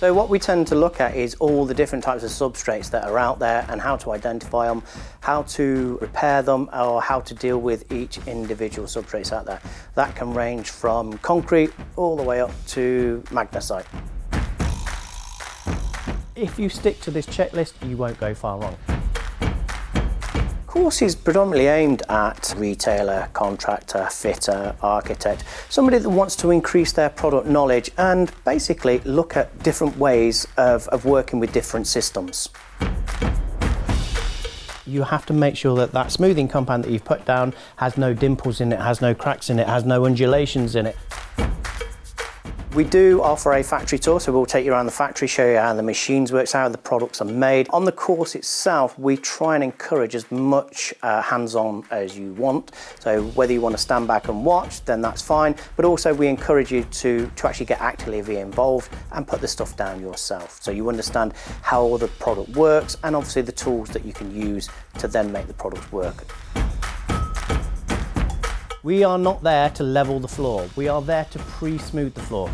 So what we tend to look at is all the different types of substrates that are out there and how to identify them, how to repair them, or how to deal with each individual substrates out there. That can range from concrete all the way up to magnesite. If you stick to this checklist, you won't go far wrong. The course is predominantly aimed at retailer, contractor, fitter, architect, somebody that wants to increase their product knowledge and basically look at different ways of working with different systems. You have to make sure that that smoothing compound that you've put down has no dimples in it, has no cracks in it, has no undulations in it. We do offer a factory tour, so we'll take you around the factory, show you how the machines work, how the products are made. On the course itself, we try and encourage as much hands-on as you want. So whether you want to stand back and watch, then that's fine. But also we encourage you to actually get actively involved and put the stuff down yourself. So you understand how the product works and obviously the tools that you can use to then make the product work. We are not there to level the floor. We are there to pre-smooth the floor.